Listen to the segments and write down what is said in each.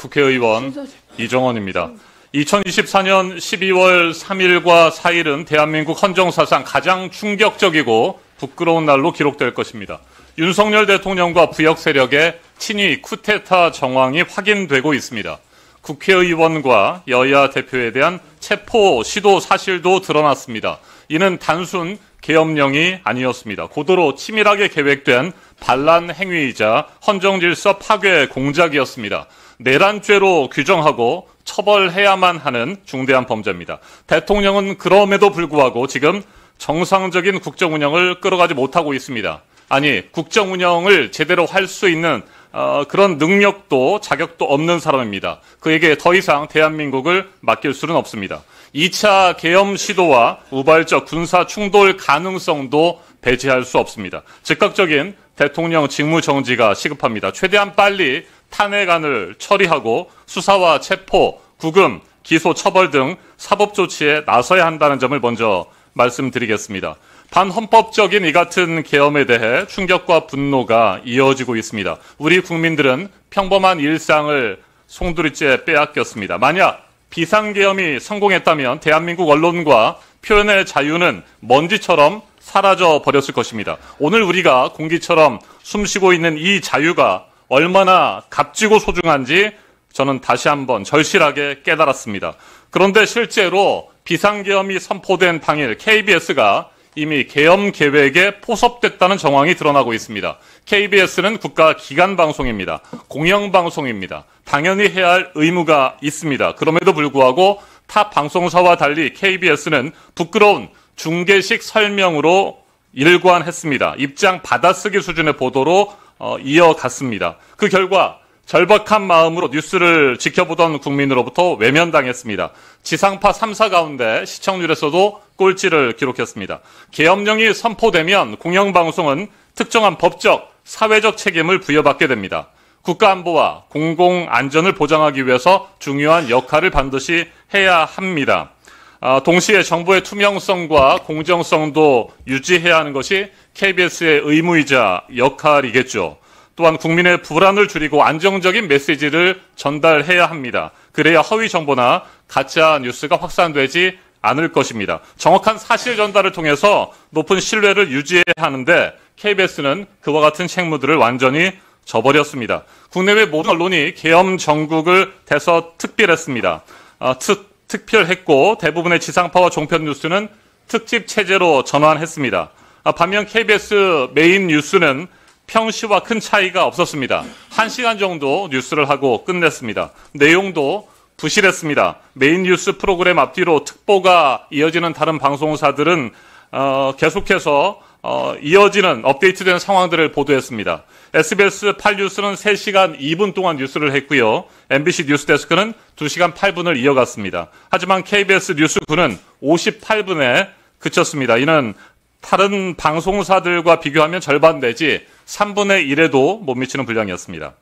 국회의원 이정원입니다. 2024년 12월 3일과 4일은 대한민국 헌정사상 가장 충격적이고 부끄러운 날로 기록될 것입니다. 윤석열 대통령과 부역 세력의 친위 쿠데타 정황이 확인되고 있습니다. 국회의원과 여야 대표에 대한 체포 시도 사실도 드러났습니다. 이는 단순 계엄령이 아니었습니다. 고도로 치밀하게 계획된 반란 행위이자 헌정질서 파괴 공작이었습니다. 내란죄로 규정하고 처벌해야만 하는 중대한 범죄입니다. 대통령은 그럼에도 불구하고 지금 정상적인 국정 운영을 끌어가지 못하고 있습니다. 아니, 국정 운영을 제대로 할 수 있는 그런 능력도 자격도 없는 사람입니다. 그에게 더 이상 대한민국을 맡길 수는 없습니다. 2차 계엄 시도와 우발적 군사 충돌 가능성도 배제할 수 없습니다. 즉각적인 대통령 직무 정지가 시급합니다. 최대한 빨리 탄핵안을 처리하고 수사와 체포, 구금, 기소, 처벌 등 사법 조치에 나서야 한다는 점을 먼저 말씀드리겠습니다. 반헌법적인 이 같은 계엄에 대해 충격과 분노가 이어지고 있습니다. 우리 국민들은 평범한 일상을 송두리째 빼앗겼습니다. 만약 비상계엄이 성공했다면 대한민국 언론과 표현의 자유는 먼지처럼 사라져 버렸을 것입니다. 오늘 우리가 공기처럼 숨쉬고 있는 이 자유가 얼마나 값지고 소중한지 저는 다시 한번 절실하게 깨달았습니다. 그런데 실제로 비상계엄이 선포된 당일 KBS가 이미 계엄 계획에 포섭됐다는 정황이 드러나고 있습니다. KBS는 국가 기관 방송입니다. 공영방송입니다. 당연히 해야 할 의무가 있습니다. 그럼에도 불구하고 타 방송사와 달리 KBS는 부끄러운 중계식 설명으로 일관했습니다. 입장 받아쓰기 수준의 보도로 이어갔습니다. 그 결과 절박한 마음으로 뉴스를 지켜보던 국민으로부터 외면당했습니다. 지상파 3사 가운데 시청률에서도 꼴찌를 기록했습니다. 계엄령이 선포되면 공영방송은 특정한 법적, 사회적 책임을 부여받게 됩니다. 국가안보와 공공안전을 보장하기 위해서 중요한 역할을 반드시 해야 합니다. 동시에 정보의 투명성과 공정성도 유지해야 하는 것이 KBS의 의무이자 역할이겠죠. 또한 국민의 불안을 줄이고 안정적인 메시지를 전달해야 합니다. 그래야 허위 정보나 가짜 뉴스가 확산되지 않을 것입니다. 정확한 사실 전달을 통해서 높은 신뢰를 유지해야 하는데 KBS는 그와 같은 책무들을 완전히 저버렸습니다. 국내외 모든 언론이 계엄 정국을 대서특필했습니다. 특필했고 대부분의 지상파와 종편 뉴스는 특집 체제로 전환했습니다. 반면 KBS 메인 뉴스는 평시와 큰 차이가 없었습니다. 1시간 정도 뉴스를 하고 끝냈습니다. 내용도 부실했습니다. 메인 뉴스 프로그램 앞뒤로 특보가 이어지는 다른 방송사들은 계속해서 이어지는 업데이트된 상황들을 보도했습니다. SBS 8뉴스는 3시간 2분 동안 뉴스를 했고요. MBC 뉴스데스크는 2시간 8분을 이어갔습니다. 하지만 KBS 뉴스9는 58분에 그쳤습니다. 이는 다른 방송사들과 비교하면 절반 내지 3분의 1에도 못 미치는 분량이었습니다.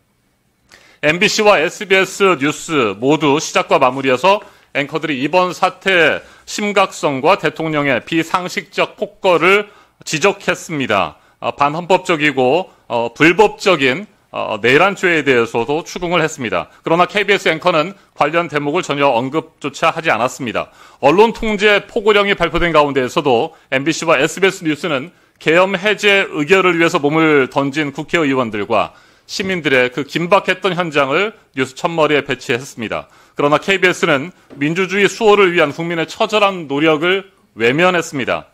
MBC와 SBS 뉴스 모두 시작과 마무리에서 앵커들이 이번 사태의 심각성과 대통령의 비상식적 폭거를 지적했습니다. 반헌법적이고 불법적인 내란죄에 대해서도 추궁을 했습니다. 그러나 KBS 앵커는 관련 대목을 전혀 언급조차 하지 않았습니다. 언론 통제 포고령이 발표된 가운데에서도 MBC와 SBS 뉴스는 계엄 해제 의결을 위해서 몸을 던진 국회의원들과 시민들의 그 긴박했던 현장을 뉴스 첫머리에 배치했습니다. 그러나 KBS는 민주주의 수호를 위한 국민의 처절한 노력을 외면했습니다.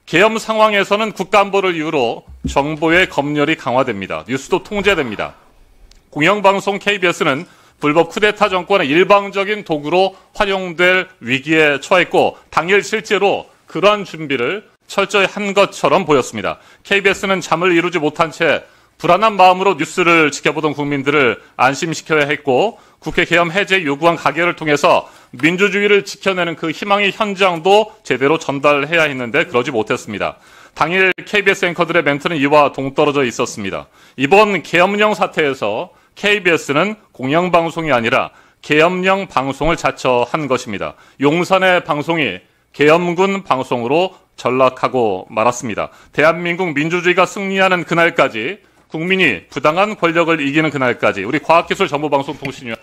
계엄 상황에서는 국가안보를 이유로 정보의 검열이 강화됩니다. 뉴스도 통제됩니다. 공영방송 KBS는 불법 쿠데타 정권의 일방적인 도구로 활용될 위기에 처했고 당일 실제로 그러한 준비를 철저히 한 것처럼 보였습니다. KBS는 잠을 이루지 못한 채 불안한 마음으로 뉴스를 지켜보던 국민들을 안심시켜야 했고 국회 계엄 해제 요구안 가결을 통해서 민주주의를 지켜내는 그 희망의 현장도 제대로 전달해야 했는데 그러지 못했습니다. 당일 KBS 앵커들의 멘트는 이와 동떨어져 있었습니다. 이번 계엄령 사태에서 KBS는 공영방송이 아니라 계엄령 방송을 자처한 것입니다. 용산의 방송이 계엄군 방송으로 전락하고 말았습니다. 대한민국 민주주의가 승리하는 그날까지 국민이 부당한 권력을 이기는 그날까지 우리 과학기술정보방송통신위원